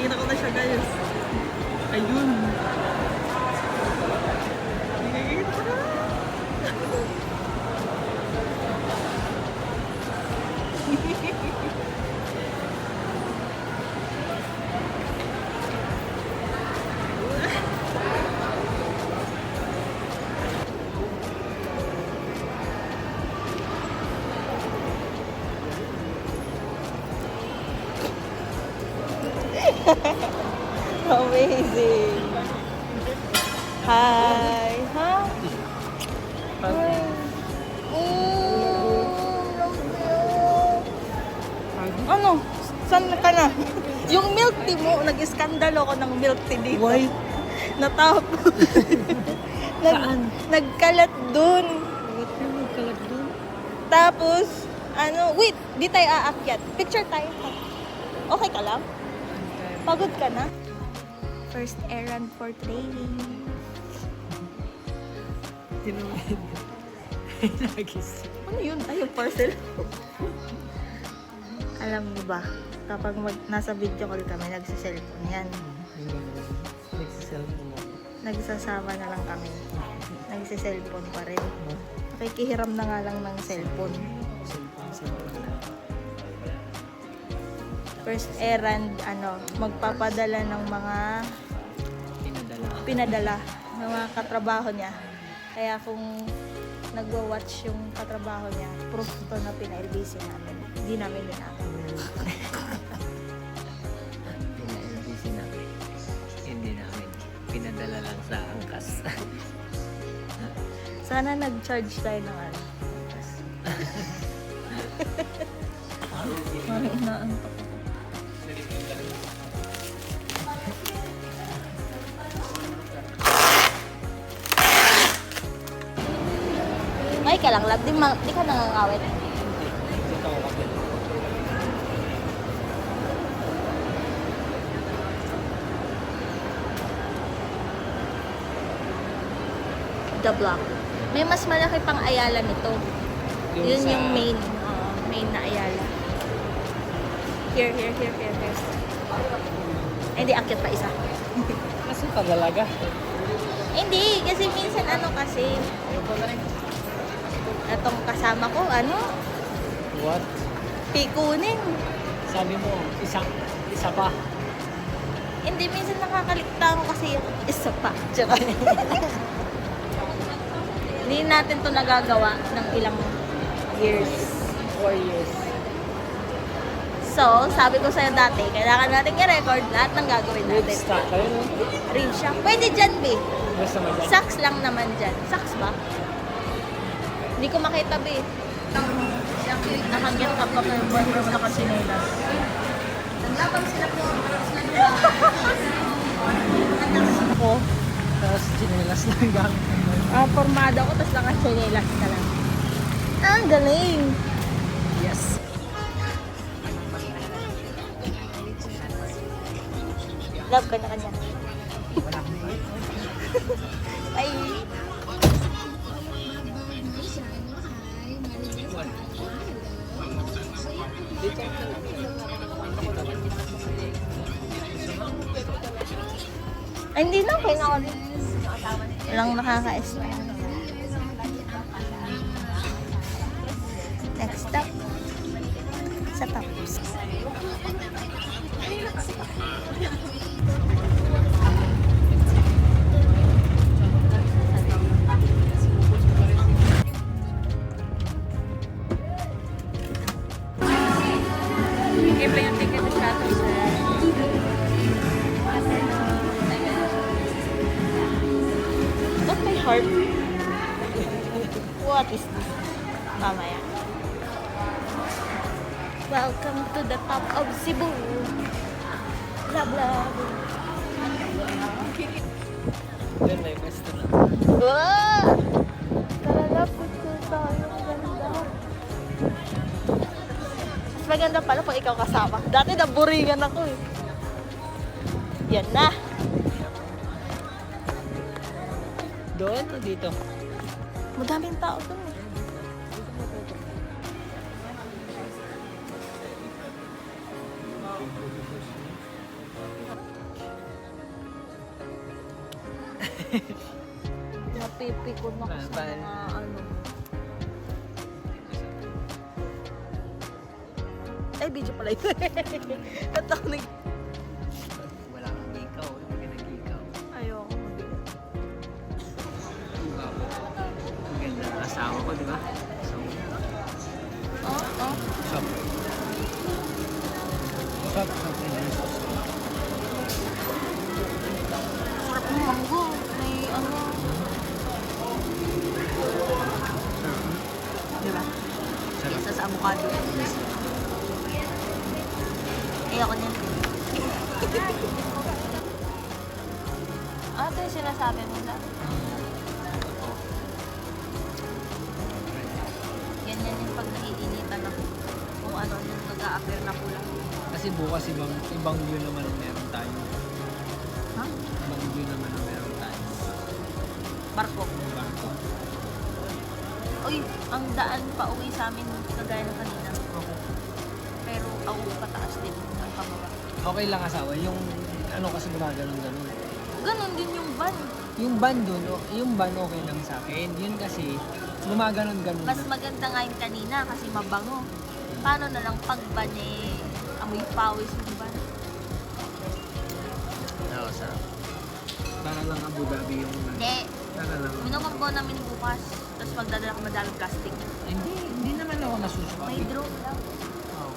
Nakita ko na siya, guys. Ayun. Nakikita ko na. Amazing. Hi. Ha? Hi. Ano? Saan ka na? Yung milk tea mo, nag-iskandalo ko ng milk tea dito. Why? Natapos. Saan? Nagkalat dun. Ba't yung magkalag doon? Tapos, ano, wait, di tayo aakyat. Picture tayo. Okay ka lang? Pagod ka na? First errand for training. Tinawid. Nagis. Ano yun? Ay, yung parcel. Alam mo ba, kapag nasa video call kami, nagsiselfone yan. Nagsiselfone na. Nagsasama na lang kami. Nagsiselfone pa rin. Nakikihiram na nga lang ng cellphone. Cellphone na. First errand, magpapadala ng mga pinadala ng mga katrabaho niya. Kaya kung nagwa-watch yung katrabaho niya, proof to na pina-LBC namin. Hindi namin ninakaw. Pina-LBC namin. Hindi namin. Pinadala lang sa angkas. Sana nag-charge tayo ng angkas. Parang inaantok. Ay ka lang, lab. Di ka nangangawit. Dito ako kapit. The block. May mas malaki pang Ayala nito. Yun sa- yung main. Main na Ayala. Here. Ay, hindi, akyat pa isa. Kasi padalaga. Hindi, kasi minsan kasi, itong kasama ko, What? pikunin. Sabi mo, isa pa. Hindi, minsan nakakalikta ako kasi yung isa pa. Tsaka. Hindi natin to nagagawa ng ilang years. 4 years. So, sabi ko sa'yo dati, kailangan natin i-record lahat ng gagawin Good natin. stock kayo, no? Real siya. Pwede dyan, B. Gusto mo dyan? Socks lang naman dyan. Socks ba? Hindi ko makita, B. Nakaget up ako yung boyfriend mo nakasinelas. Naglaban sila po. Ako? Tapos chinelas lang gamit. Formado ko, tapos nakasinelas ka lang. Ah, galing. Yes. Love ka na kanya. Ay. Dito. Ay, hindi na. Okay na ako. Walang nakaka-S na. Next stop. Sa tops. Iba yung ticket na siya to, sir. Ba't may heart? What is this? Mamaya. Welcome to the top of Cebu. Blah, blah. Doon may pwesto na. Wow! Talaga, picture tayo. Ganda. Mas maganda pala pag ikaw kasama. Dati naburingan ako eh. Yan na. Doon o dito? Madaming tao dun eh. Napipikon ako sa mga ano. Ay, video pala yun. Ba't ako nag... Wala kang ikaw. Wala ka nag-ikaw. Ayoko mabigat. Ang ganda ng asawa ko, di ba? So, Oo. shop. Shop. Sarap ng mango. May ano. Diba? Sarap. Isa sa avocado. Ayoko niyan. Ito yung sinasabi mo lang. Ganyan yung pag naiinitan ako. Kung ano yung nag-a-appear na pula. Kasi bukas ibang view naman ang meron tayo. Ha? Ibang view naman ang meron tayo. Barko. Barko. Uy, ang daan pa uwi sa amin kagaya ng kanina. Pero ako pataas din ang pababa. Okay lang asawa, yung ano kasi gumaganon-ganon. Ganon din yung van. Yung van dun, yung van okay lang sa akin. Yun kasi, gumaganon-ganon Mas na. maganda nga yung kanina kasi mabango. Paano na lang pag van eh, amoy pawis yung van. Oo, sarap. Para lang Abu Dhabi yung... Hindi. Para lang... Minumanggo namin bukas. Tapos magdadala ko madaming plastic. Hindi naman ako nasusuka. May drone lang. Oo.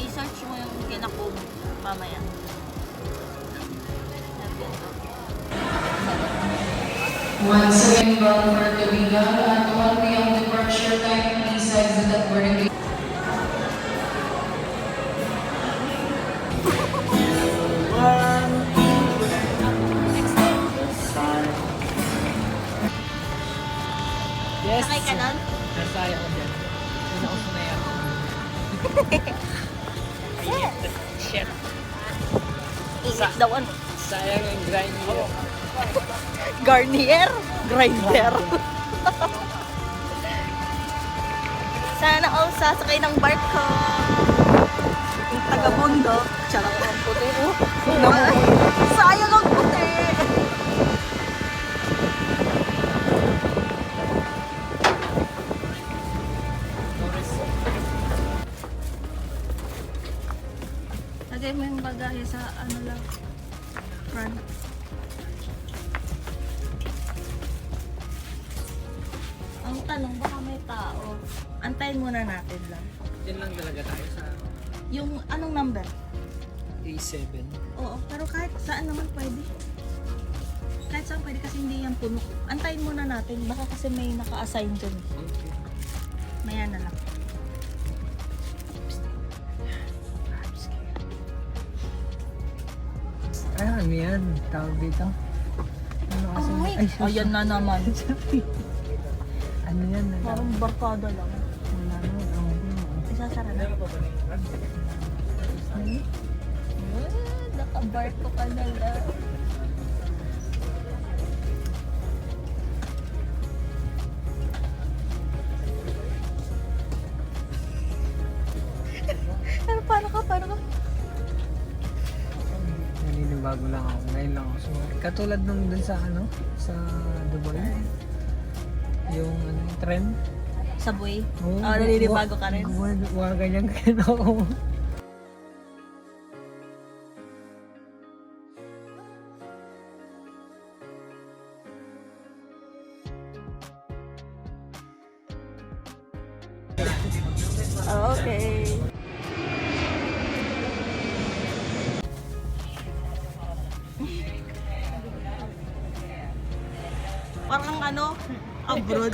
I-search mo yung kinakog mamaya. Once again, bound for Tobiga at 1 p.m. departure time, please exit at boarding gate. Yes! Sakay ka nun? Nasaya ko dyan. Yun ako sanay ako. Shit. Ingat daw ano. Sayang ang grind nila. Garnier? Grinder? Sana all sasakay ng barko. Yung taga-bundok. Charot ang puti. Sayang ang puti. Lagay mo yung bagahe sa ano lang. Front. Ang tanong, baka may tao. Antayin muna natin lang. Diyan lang talaga tayo sa Yung anong number? A7. Oo, pero kahit saan naman pwede. Kahit saan pwede kasi hindi yan puno. Antayin muna natin. Baka kasi may naka-assign dyan. Okay. Maya na lang. Ano yan? Tawag dito? Ano kasi? Ayan na naman. Ano yan? Parang barkada lang. Wala naman. Isasara na. Nakabarko ka na lang. Pero paano ka? Naninibago lang ako. Ngayon lang ako sumali. Katulad nung dun sa ano? Sa Dubai. Yung ano, trend. Sa buhay? Oo, Naninibago ka rin? Mga ganyan ako. Okay. Parang ano, abroad.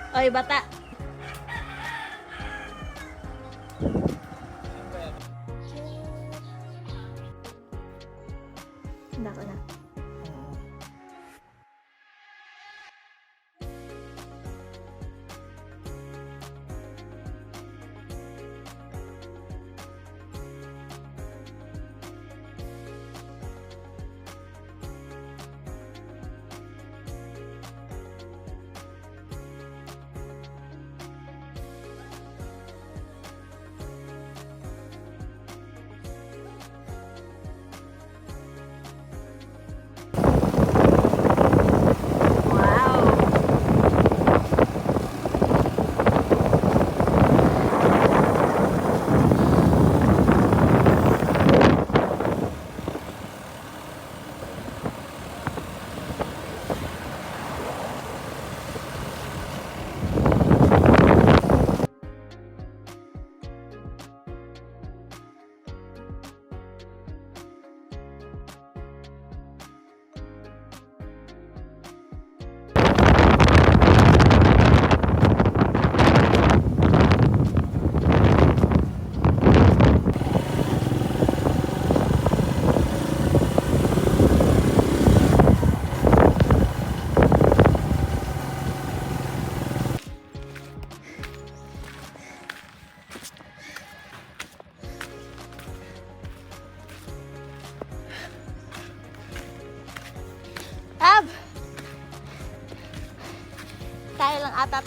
Oy, bata. Handa ko na.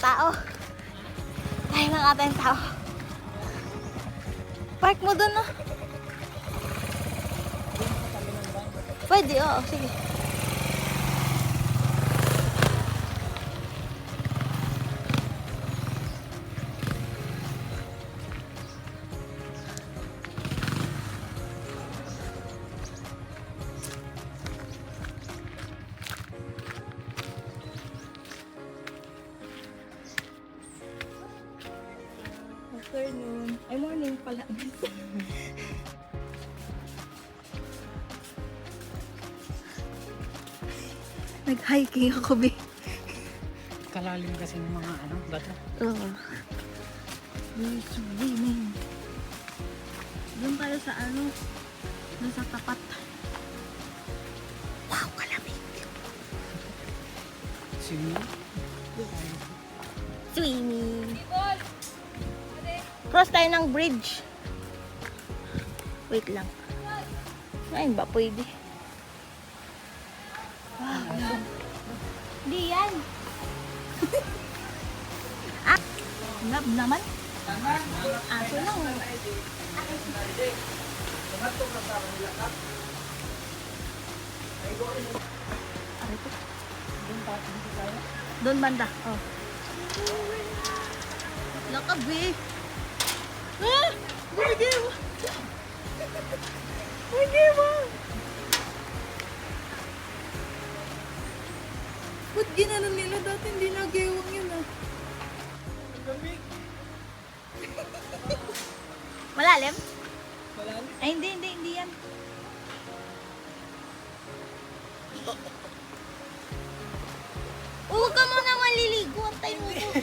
tao. Tayo ng ating tao. Park mo doon, no? Pwede, oo. Sige. Afternoon. Ay, morning pala. Nag-hiking ako, be. Kalalim kasi ng mga ano, bato. Oo. We're swimming. Doon tayo sa ano, doon sa tapat. Wow, kalamig. Sino? Swimming. Cross tayo ng bridge. Wait lang. Ayun ba pwede? Wow. Di yan. Ah, love naman. Aso lang. Aray ko. Doon banda. Oh. Lakabi. Ah! Bumigay mo! Bumigay mo! Ba't ginanon nila? Dati hindi nagewang yun ah. Malalim? Malalim? Ay, hindi yan. Huwag ka muna maliligo. Antay mo ko.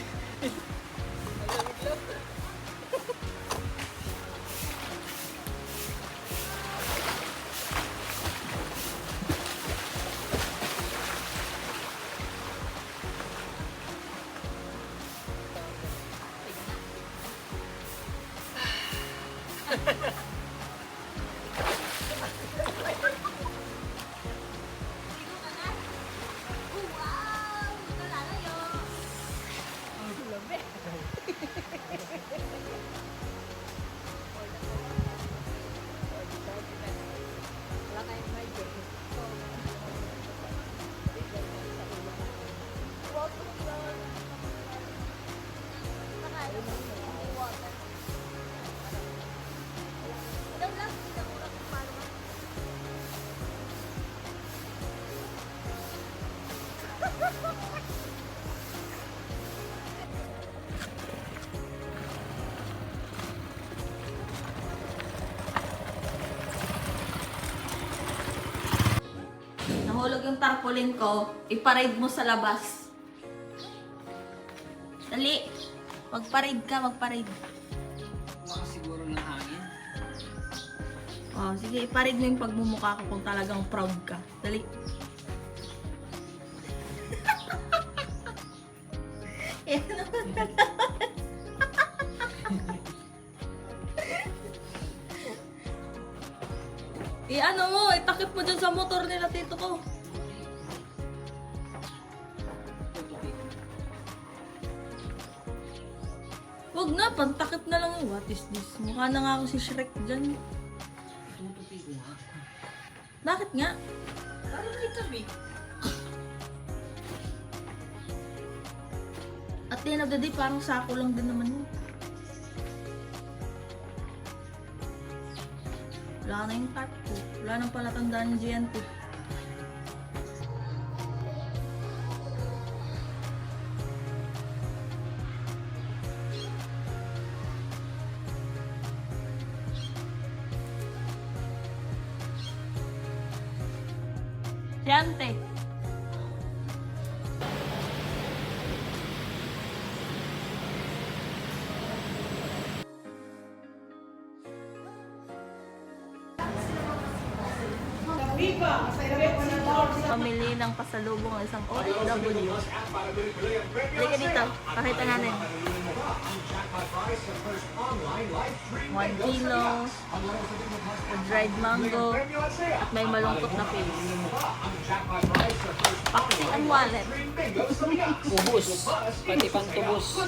Nahulog yung tarpaulin ko, iparade mo sa labas. Dali. Magparade ka, magparade. Baka siguro ng hangin. Oh, sige, iparade mo yung pagmumukha ko kung talagang proud ka. Dali. Yan naman ano mo, itakip mo dyan sa motor nila, tito ko. Huwag na, pantakip na lang yun. What is this? Mukha na nga ako si Shrek dyan. Tutupi ko nga. Bakit nga? Parang may tabi. At the end of the day, parang sako lang din naman yun. Wala na yung cart ko. Wala nang palatandaan yung GNT. GNT. Pamili ng pasalubong ng isang OFW. Halika dito, pakita natin. 1 kilo. Sa dried mango. At may malungkot na face. Paki ang wallet. Ubus. Pati pang tubos.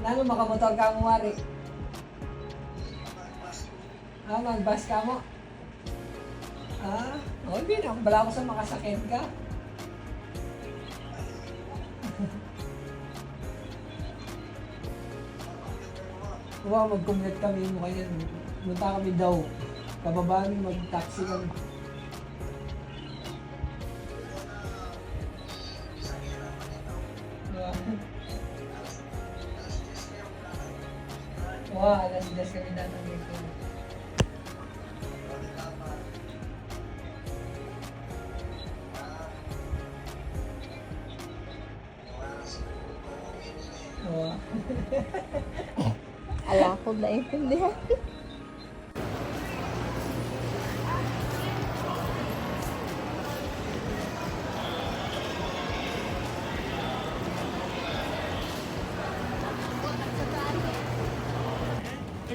Lalo makamotor ka ang wari. Mag-bus ka mo? Okay na. Bala ko sa makasakit ka. Mag-commute kami mo kaya. Munta kami daw. Kababa kami, mag-taxi kami. Alas 10 kami datang dito. Ala ko naiintindihan.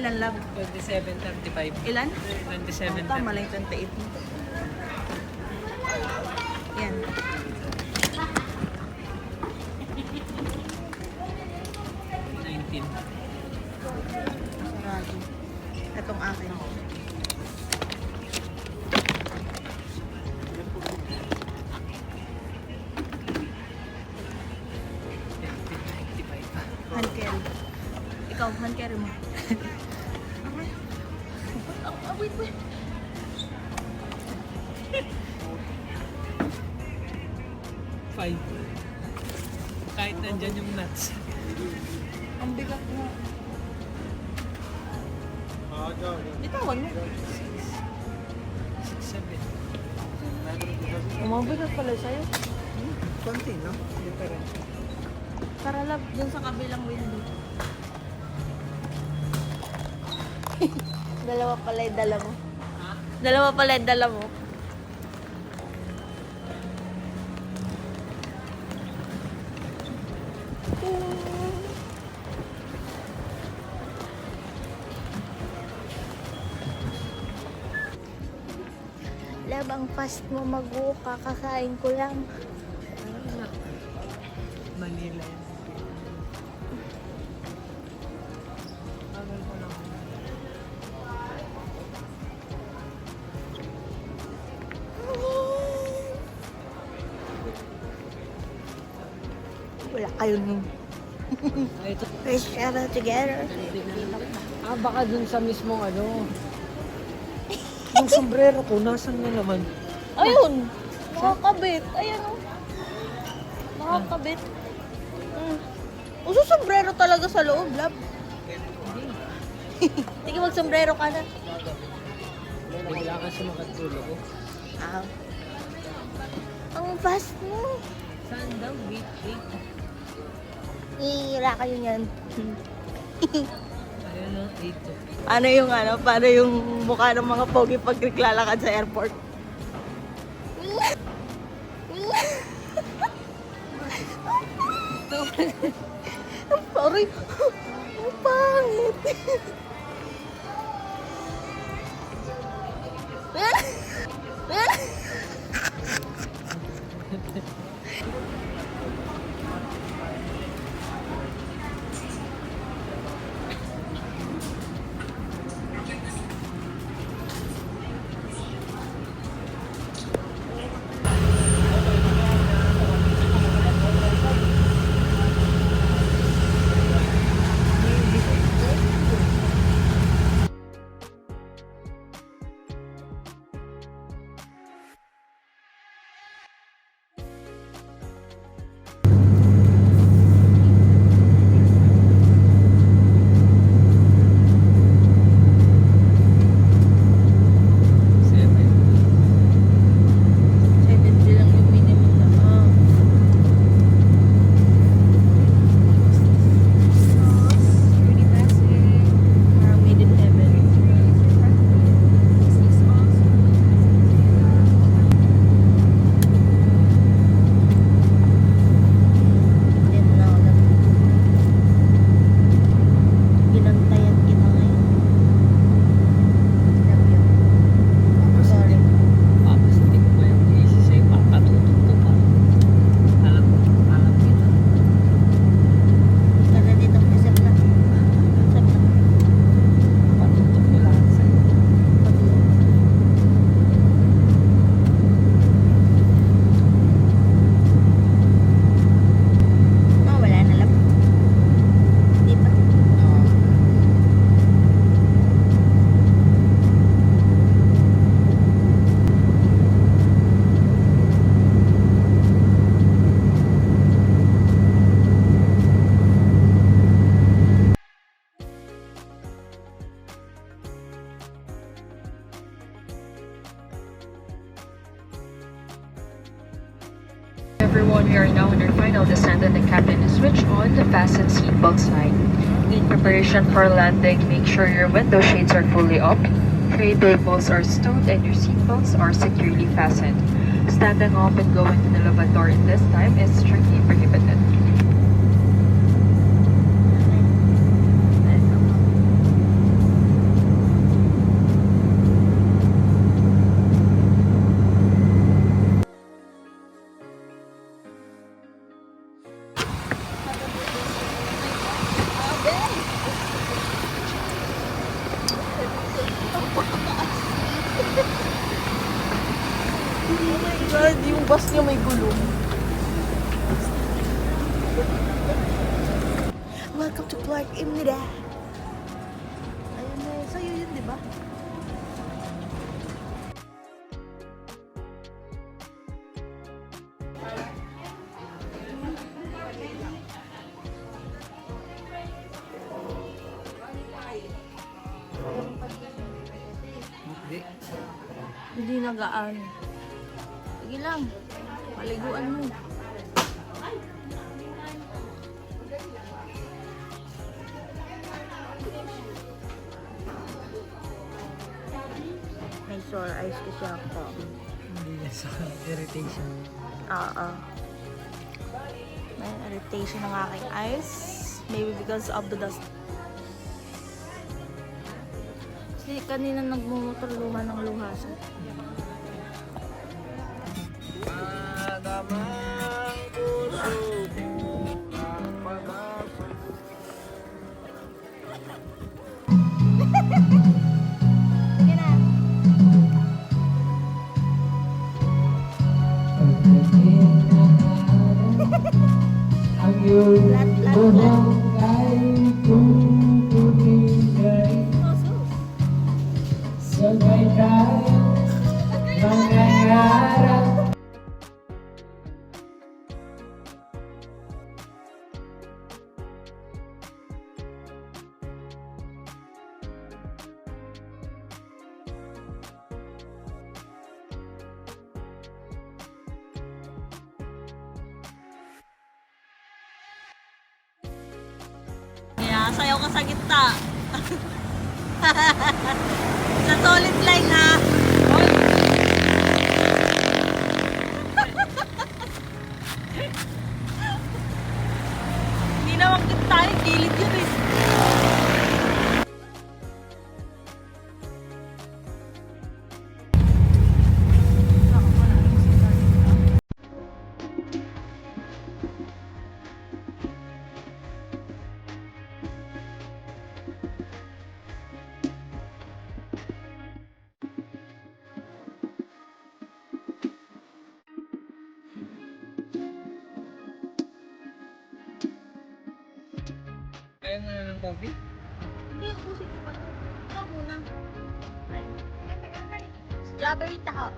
Ilan lab? 27.35. Ilan? 27. Tama lang yung 28 mo. Yan. 19. Sarado. Itong akin. Hand carry. Ikaw, hand carry mo. Wait. 5. Kahit nandyan yung nuts. Ang bigat mo. Bitawan mo. 6, 7. Umabigat pala sa'yo. Konti, no? Different. Tara lab, dun sa kabilang window. Dalawa pala yung dala mo. Dalawa pala yung dala mo. Lab, ang fast mo mag-uka. Kakain ko lang. Manila yan. Tagal ko lang. Wala kayo nun. Ito. Let's travel together. Baka dun sa mismong ano. Yung sombrero ko, nasan na naman? Ayun! Nakakabit. Ayan o. Nakakabit. Uso sombrero talaga sa loob, lab. Sige, mag-sombrero ka na. Bigla kasi makatulog ko. Ah. Ang fast mo. Saan daw? Wait. Ihira kayo niyan. Ayun o, 8. Ano yung ano? Paano yung mukha ng mga pogi pag naglalakad sa airport? Sorry. Ang pangit. everyone, we are now on our final descent and the captain has switched on the fasten seatbelt sign. In preparation for landing, make sure your window shades are fully up, tray tables are stowed, and your seatbelts are securely fastened. Standing up and going to the lavatory in this time is strictly prohibited. Oh my God, yung bus niya may gulong. Welcome to Clark Imnida. Ayun na, sa'yo yun, di ba? Hindi. Hindi nagaan. Sige lang. Paliguan mo. May sore eyes kasi ako. Hindi yan sa irritation. Oo. May irritation ng aking eyes. Maybe because of the dust. Kasi kanina nagmumotor luma ng luhasan. Sige na. Lat, lat, lat. Kaya sayaw ka sa gitna. Sa solid line ha. Hindi naman kita tayo, gilid yun eh. Ayaw mo na ng coffee? Hindi ako sige pa. Ikaw muna. Strawberry taho.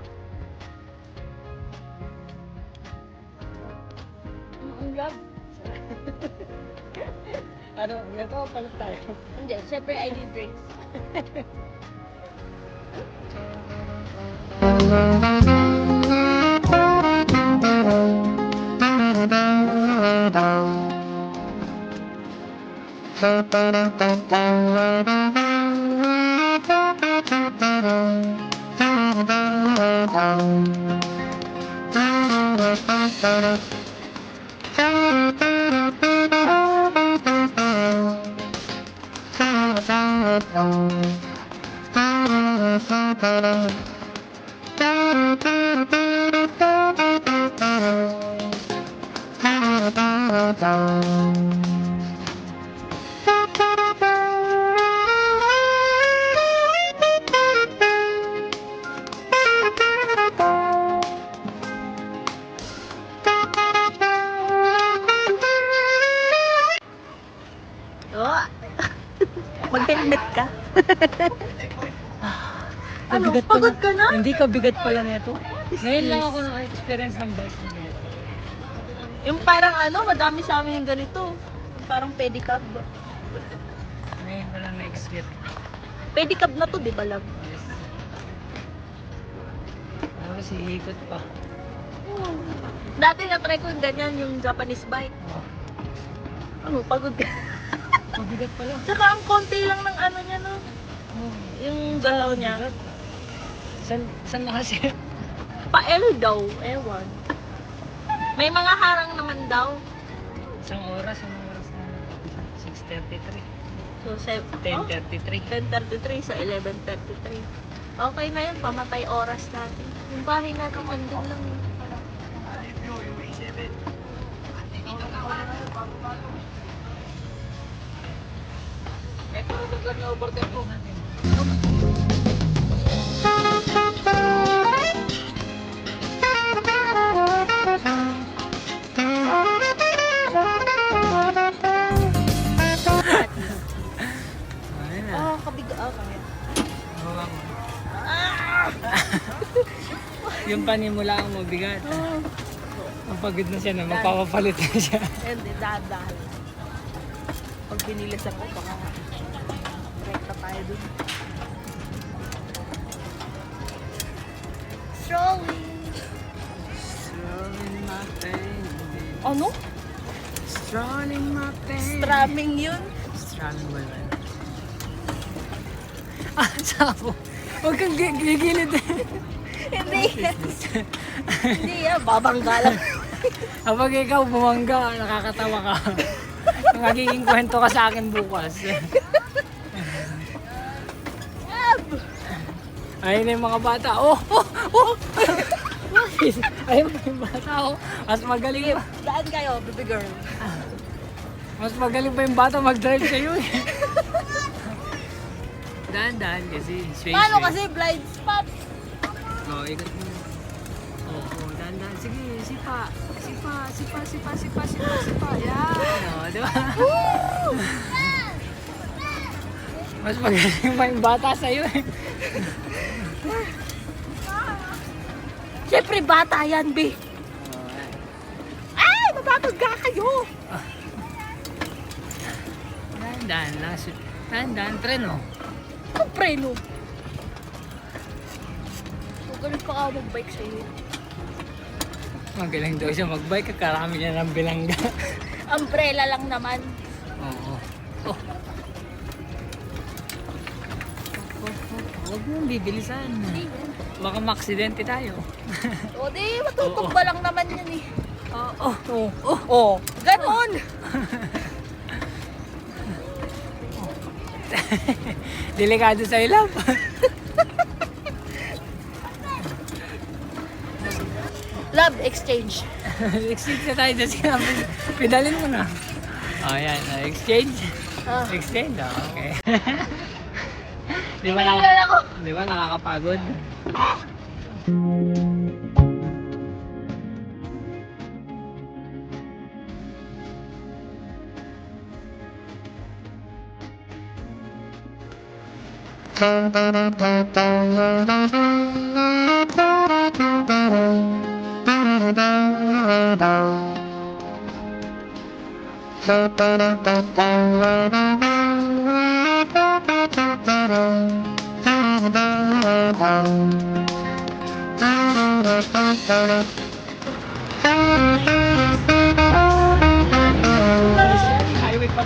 Ang love. Ano, ito palit tayo. Hindi, syempre I need drinks. Oh. Mag-helmet ka. Ano? Bigat Pagod pala. ka na? Hindi ka bigat pala nito. Ngayon lang ako na-experience ng bike. Yung parang ano, madami sa amin yung ganito. Parang pedicab. Ngayon ko lang na-experience. Pedicab na to, di ba, love? Yes. Tapos iikot pa. Dati na-try ko yung ganyan, yung Japanese bike. Ano, pagod ka. Mabigat pala. Tsaka ang konti lang ng ano niya, no? Yung galaw niya. Saan na kasi? Pa-L daw, ewan. May mga harang naman daw. Anong oras na? 6:33. So, 10:33. 10:33 sa 11:33. Okay na yun, pamatay oras natin. Yung bahay natin, andun lang. Ito, naglag na overtime po. Ayun na. Kabiga. Kaya. Yung panimula ang mabigat. Mapagod na siya na, magpapapalit na siya. Hindi, dadahal. Pag binilis ako, baka rekta tayo dun. Strolling. Strolling my pain. Ano? Strolling my pain. Strumming yun? Strolling ba yun? Sabo. Huwag kang gigilid eh. Hindi. Hindi yan, babangga lang. Kapag ikaw bumangga, nakakatawa ka. Magiging kwento ka sa akin bukas. Ayun na yung mga bata. Oh! Ayun na yung bata. Oh. Mas magaling pa. Daan kayo, baby girl. Mas magaling pa yung bata mag-drive sa'yo eh. Dahan-dahan kasi. Swing, Paano swing. kasi blind spot? Oo, ikot mo. Oo, dahan-dahan. Sige, sipa. Sipa. Yan. O, di ba? Mas magaling pa yung bata sa'yo eh. Siyempre bata yan, B. Ay, mapapag ka kayo. Dahan-dahan lang. Dahan-dahan, tren oh. Ang preno. Magaling pa ako mag-bike sa'yo. Magaling daw siya mag-bike. Karami niya ng bilangga. Umbrella lang naman. Oo. Oh. Huwag mong bibilisan. Baka maksidente tayo. O di, matutumba lang naman yan eh. Oh. Ganon. Delikado sa ilap. Love exchange. Exchange na tayo dyan sinabi. Pinalin mo na. Oh, yan. Exchange. Ah. Exchange. Oh, okay. Di ba, Tingnan ako. di ba nakakapagod? Highway pa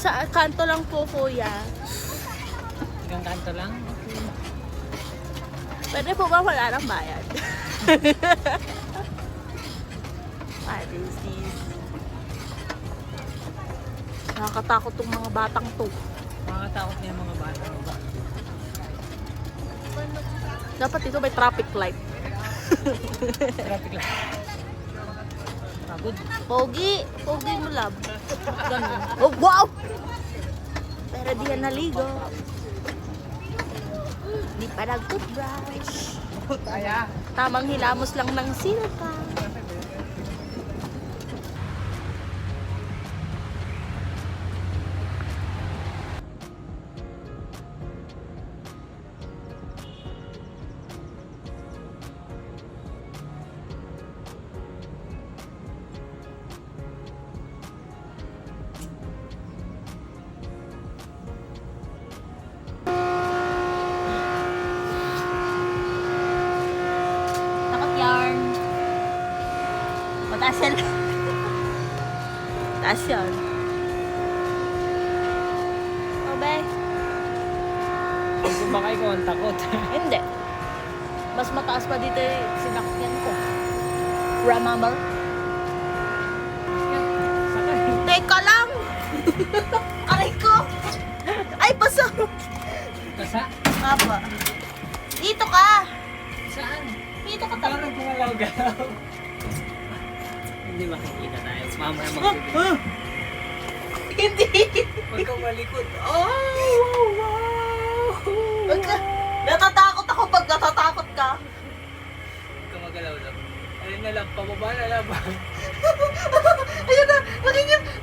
Sa kanto lang po, kuya. Hanggang kanto lang. Pwede po ba wala ng bayad? What is this? Nakakatakot tong mga batang to. Makakatakot niya yung mga bata. Dapat dito may traffic light. Traffic light. likod. Pogi. Pogi mo, love. Ganun. Oh, wow! Pero di yan naligo. Di pa nag-toothbrush. Tamang hilamos lang ng silka. Yarn. Mataas yan. Taas yan. Okay. Sumakay ko, ang takot. Hindi. Mas mataas pa dito yung sinakyan ko. Remember? Sakay. Teka lang! Aray ko! Ay, basa! Basa? Apa. Dito ka! Saan? Dito ka Parang gumalaw-galaw. Hindi makikita tayo. Mamaya magbibigay. Hindi! Huwag kang malikot. Oh! Wow! Wag ka. Natatakot ako pag natatakot ka. Huwag kang magalaw lang. Ayun na lang, pababa na lang ba? Ayun na!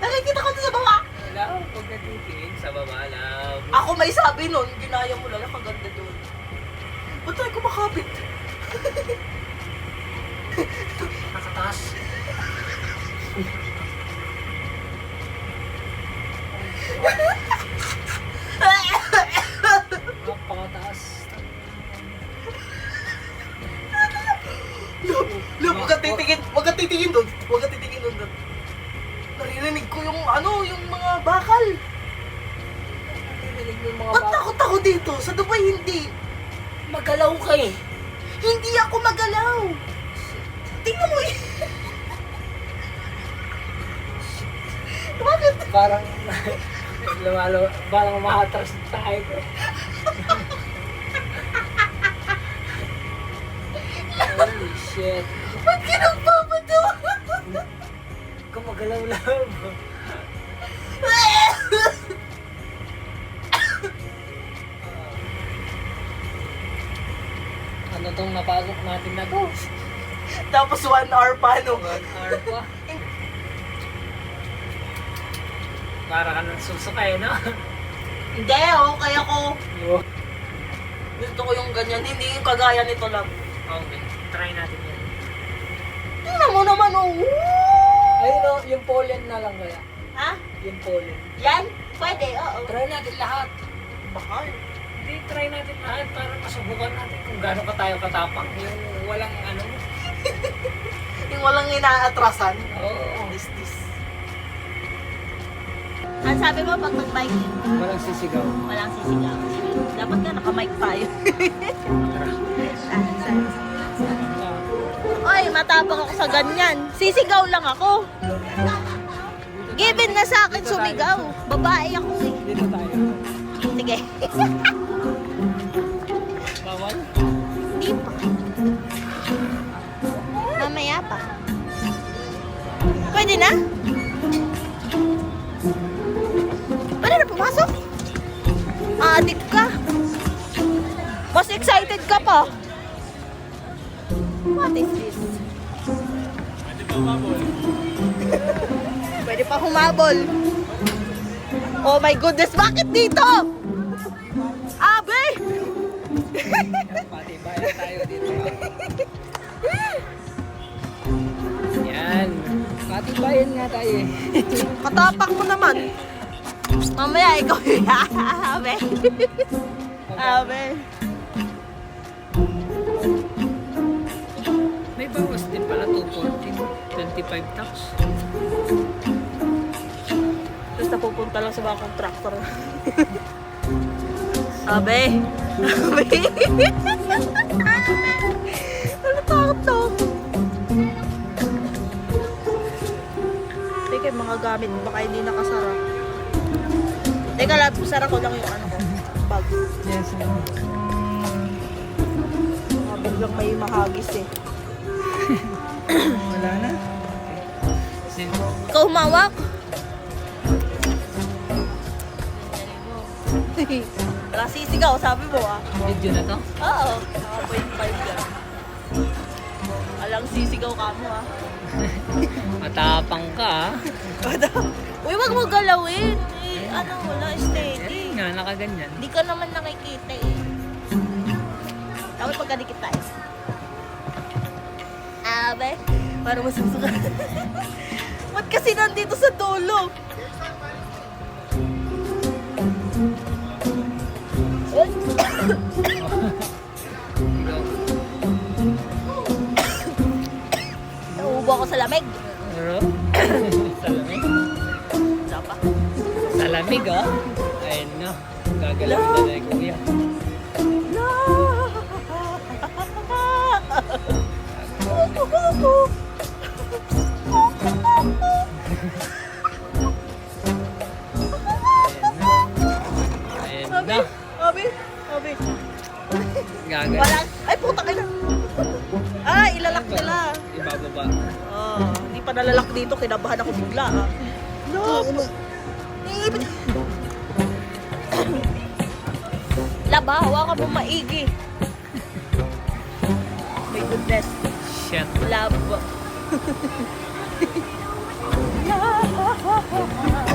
Nakikita ko sa baba! Wala, huwag ka titingin sa baba lang. Ako may sabi nun, ginaya mo lang, kaganda doon. Ba't tayo kumakapit? Nakataas. Napakataas. Look, huwag ka titingin doon. Huwag ka titingin doon. Naririnig ko yung yung mga bakal. Narinig mo yung mga Ba't takot ako dito? Sa Dubai hindi. Magalaw ka eh. Hindi ako magalaw. Tingnan mo eh. Bakit? Parang parang makatras tayo. Holy shit. Ba't ka nagpapato? Kumagalaw lang. Ano tong napasok natin na to? Tapos 1 hour pa, no? 1 hour pa. Para ka nang susukay, no? Hindi, okay ako. Gusto ko yung ganyan. Hindi yung kagaya nito lang. Okay, try natin yan. Tingnan mo naman, oh. Ayun o, yung pollen na lang kaya. Ha? Yung pollen. Yan? Pwede, oo. Try natin lahat. Bakal. Hindi, try natin lahat para masubukan natin kung gaano ka tayo katapang. Yung walang ano. Yung walang inaatrasan. Oo. This. Ang sabi mo pag mag-bike, Walang sisigaw. walang sisigaw. Dapat nga naka-mic tayo. Oy, matapang ako sa ganyan. Sisigaw lang ako. Given na sa akin sumigaw. Babae ako eh. Dito tayo. Sige. Bawal? Hindi pa. Mamaya pa. Pwede na? Pwede na pumasok? Adik ka. Mas excited ka pa. What is this? Pwede pa humabol. Oh my goodness, bakit dito? Abe! Pati bayan tayo dito. Yan. Pati bayan nga tayo eh. Katapak mo naman. Mamaya ikaw yung Abe. Abe. May bawas din pala 214. 25 tax. Tapos napupunta lang sa mga contractor. Abe. Abe. Ano takot to? Teka, mga gamit. Baka hindi nakasara. Teka lang, sara ko lang yung ano ko. Bag. Yes. Biglang may mahagis eh. Wala na. Ikaw humawak. Wala sisigaw, sabi mo ah. Video na to? Oo. 0.5 yan. Alang sisigaw ka mo ah. Matapang ka, Uy, wag mo galawin. Eh, ano, wala, steady. nga, nakaganyan. Hindi ka naman nakikita eh. Dapat pagkadikit tayo. Abe, parang masusuka. Ba't kasi nandito sa dulo? Nauubo ako sa lamig. Pero, sa lamig. Sapa. Sa lamig, oh. Ayun na. Gagalawin na ni Kuya. Ayun na. Abi, abi. Gagal. Wala. Ay, puta ka na. Ah, ilalak nila. Ibababa. Hindi pa nalalak dito. Kinabahan ako bigla. Ah. No. Iibig. Laba, hawakan mo maigi. My goodness. Shit. Love.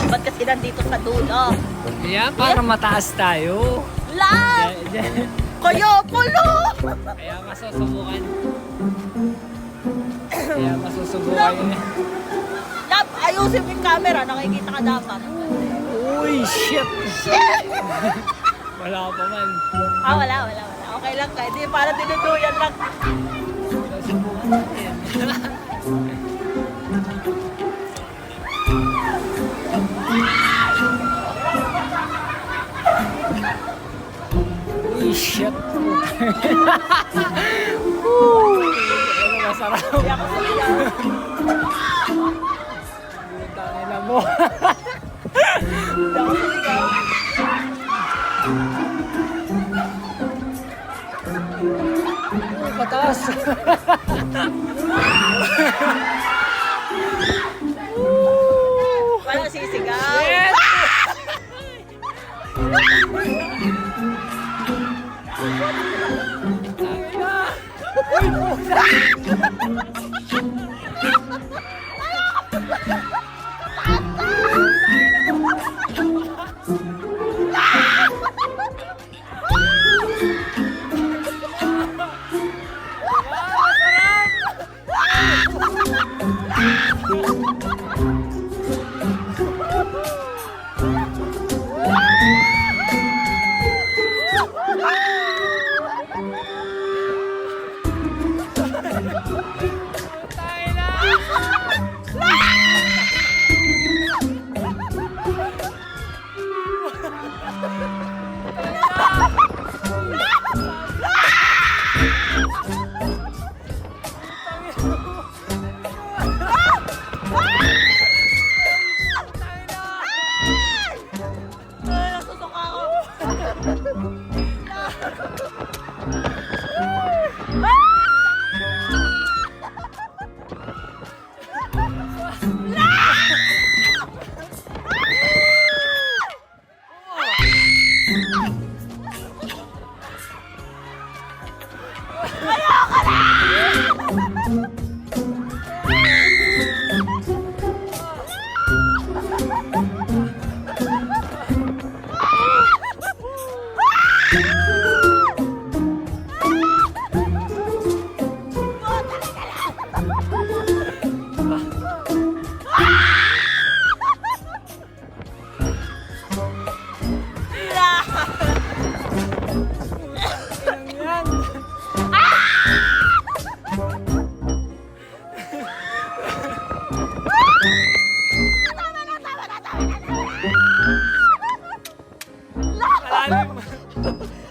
Ba't kasi nandito sa dulo? Yeah, para mataas tayo. Love! Kaya pala! Kaya masusubukan. Kaya masusubukan yun. Love, ayusin mo yung camera. Nakikita ka dapat. Uy, shit! Wala pa man. Wala. Okay lang ka. Hindi, para dinuduyan lang. Susubukan natin. Uy, shit! Woo! Ano masarap? Hindi ako sumiyaw. Tangin na mo. Hindi ako sumiyaw. Pataas. Wala sisigaw. Shit! Nasusuka ako.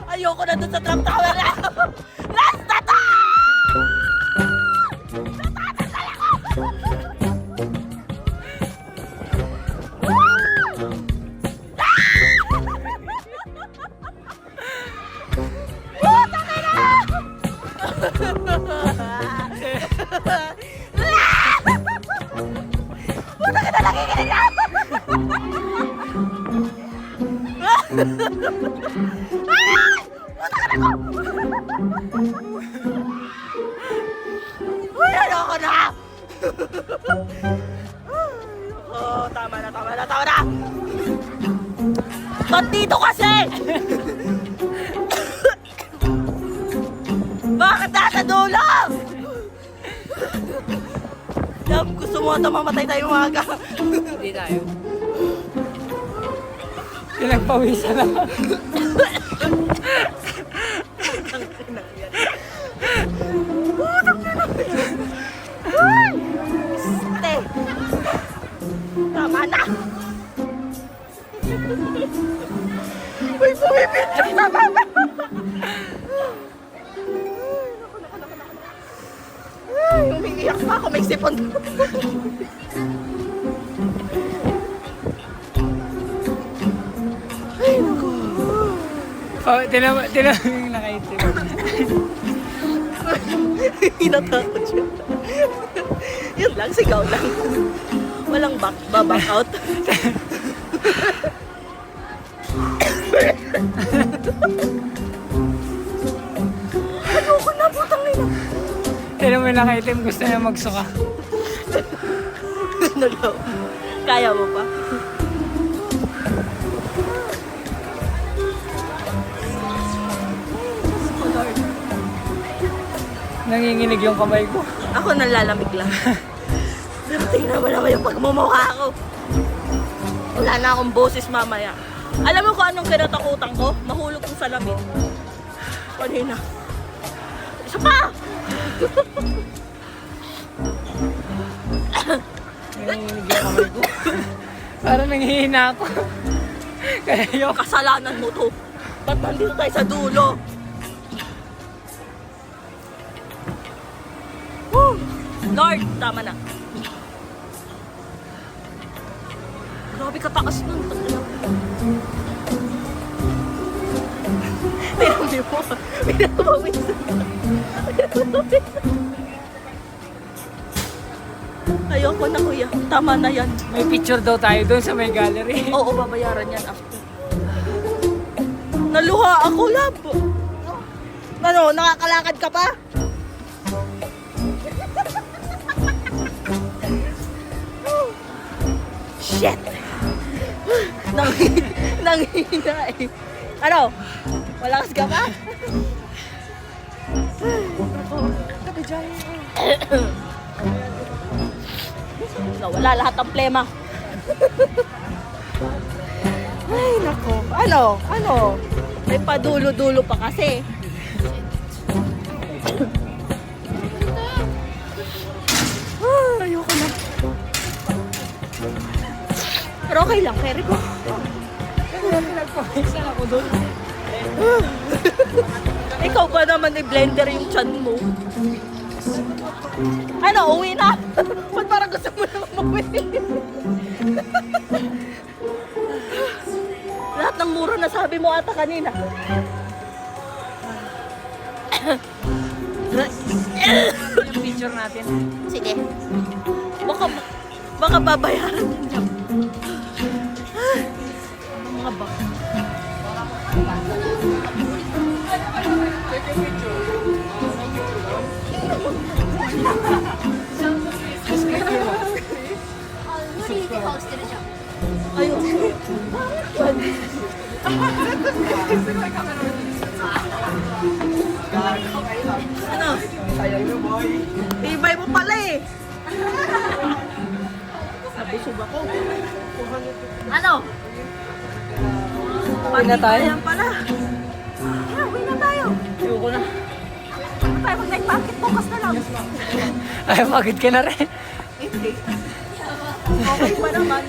Ayoko na dun sa Trump Tower na. Last na to! Puta ka na! Nakikinig ako! Ay! Punta ka na ko! Uy, ano ako na? Oh, tama na. Ba't dito kasi? Bakit nasa dulo? Love, gusto mo ata mamatay tayo mga ka. Hindi tayo. Pinagpawisan na. Ste. Tama na. Uy, pumipicture na ba? Ay, umiiyak pa ako. May sipon. Ay, naku. Tinawag yung nakaitim. Hinatakot siya. Yun lang, sigaw lang. Walang back out. Ayoko na, putang ina. Tinawag mo yung nakaitim, gusto niya magsuka. Nagaw. Kaya mo pa? Nanginginig yung kamay ko. Ako nalalamig lang. Pero tingnan mo naman yung pagmumukha ko. Wala na akong boses mamaya. Alam mo kung anong kinatakutan ko? Mahulog kong salamin. Kanina. Isa pa! Nanginginig yung kamay ko. Parang nanghihina ako. Kaya yung Kasalanan mo to. Ba't nandito tayo sa dulo? Woo! Lord, tama na. Grabe kataas nun. Tinambi mo. Pinatawawin sa Ayoko na kuya. Tama na yan. may picture daw tayo doon sa may gallery. Oo, babayaran yan after. Naluha ako, lab. Ano, nakakalakad ka pa? Shit! Nanghihina eh. Ano? Malakas ka pa? Nawala lahat ng plema. Ay, nako. Ano? May padulo-dulo pa kasi. Ayoko na. Pero okay lang, carry ko. Nagpawisan ako doon. Ikaw ba naman i-blender yung chan mo? Ano, uwi na? Ba't parang gusto mo na umuwi? Lahat ng muro na sabi mo ata kanina. Yung picture natin. Sige. Baka babayaran din niya. Mga bak. Ayun. Ano? Tibay mo pala eh. Nabusog ako. Ano? Uwi na tayo? Ayan pala. Yeah, uwi na tayo. Ayoko na. Ano tayo mag-night market bukas na lang? Ay, bakit ka na rin? Hindi. Okay pa naman.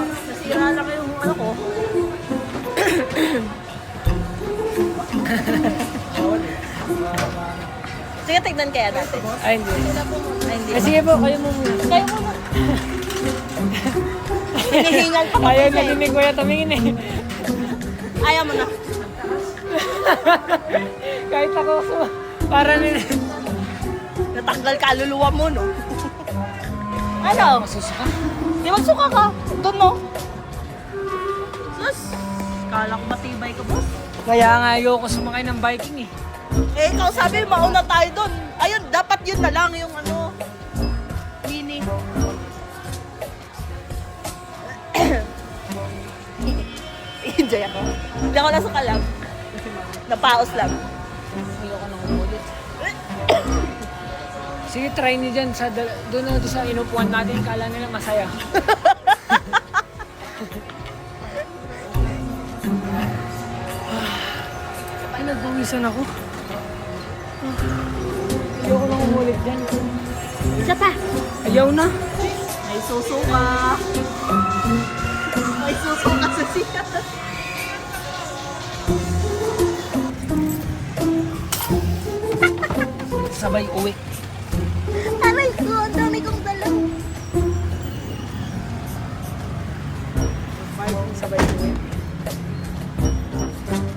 Nasira lang yung ano ko. Sige, tignan kaya natin. Ay, hindi. Ay, hindi. Sige po, kayo mo muna. Kayo muna. Hinihingal pa Ayaw kasi. na dinig ko yung tumingin eh. Ayaw mo na. Kahit ako, para nila. Natanggal kaluluwa mo, no? Ano? Masusuka. Di magsuka ka. Doon no. Sus. Kala ko matibay ka, boss. Kaya nga ayoko sumakay ng biking eh. Eh, ikaw sabi, mauna tayo doon. Ayun, dapat yun na lang yung ano. Mini. Enjoy ako. Hindi ako nasuka lang. Napaos lang. Ayoko nang umulit. Sige, try niyo dyan. Doon na sa inupuan natin. Kala nila masaya. Ay, nagbuwisan ako. Ayoko nang umulit dyan. Isa pa. Ayaw na. May susuka. May susuka sa siya. Sabay uwi. Aray ko, ang dami kong dalaw. Biking sabay uwi.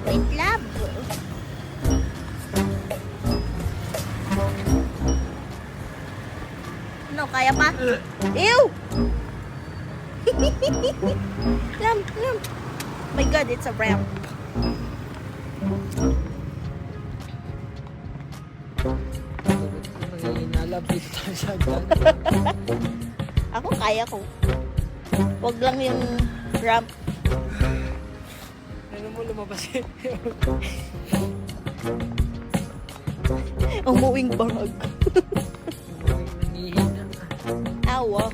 Wait, love. Ano, kaya pa? Ew! Lamp. My God, it's a ramp. Nalabit tayo sa agad. Ako, kaya ko. Wag lang yung ramp. Ano mo lumabas eh? Umuwing barag. Nangihina. Awa.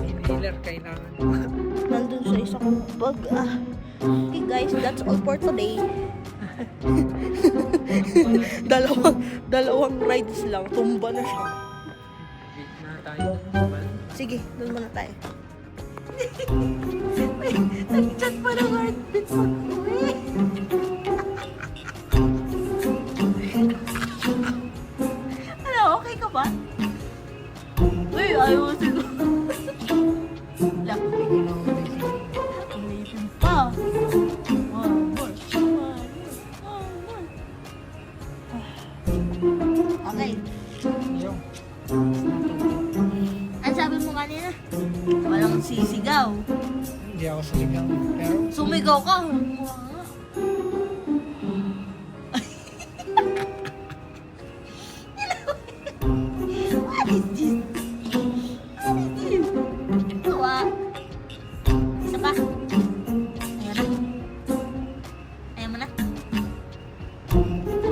Inhaler kailangan. Nandun sa isa kong bag. Okay guys, that's all for today. dalawang rides lang. Tumba na siya. Wait na tayo. Sige, doon muna tayo. Nag-chat pa ng heartbeat sa uwi. Ano, okay ka ba? Uy, ayaw mo siguro. Lang. Ulitin pa. One more. Okay. Yung. Ano sabi mo kanina? Walang sisigaw. Hindi ako saligang. Pero Sumigaw ka. What is this? What is this? Ito Isa pa. Ayan na. Ayan mo na. Ito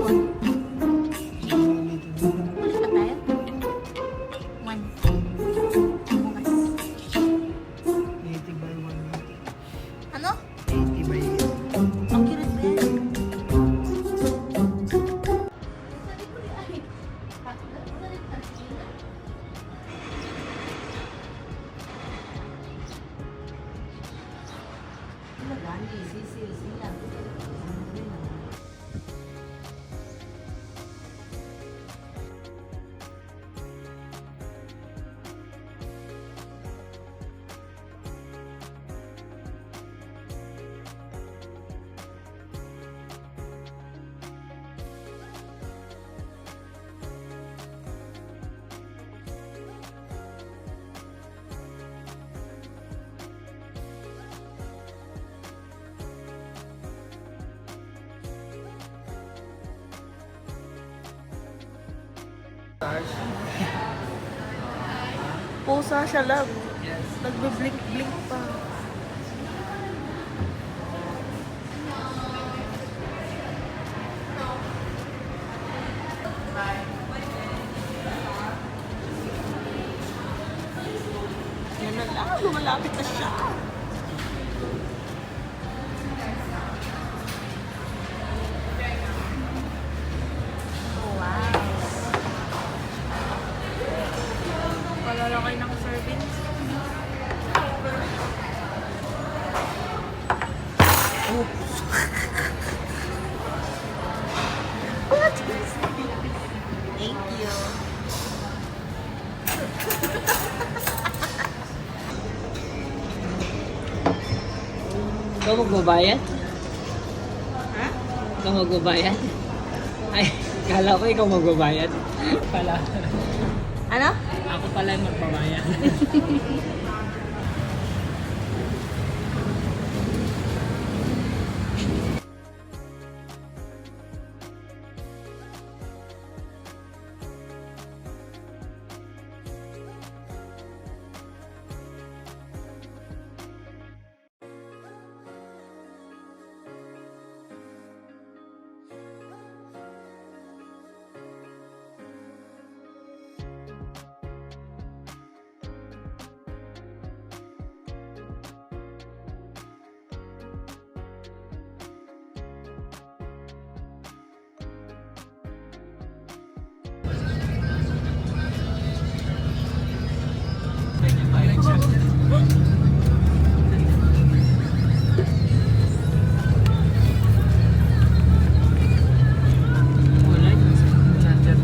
Ulit pa tayo. One. Bukas. 80 by 180. Ano? 80 by 80. Ang cute ba yan? Pusa siya lang. Yes. Nagbe-blink-blink pa. Yan na lang. Lumalapit na siya. Wow. Palalakay ng servings. Oops. What is this? Thank you. Ikaw magbabayad? Ha? Ikaw magbabayad? Ay, kala ko ikaw magbabayad. Pala. Ano? Ako pala yung magbabayad.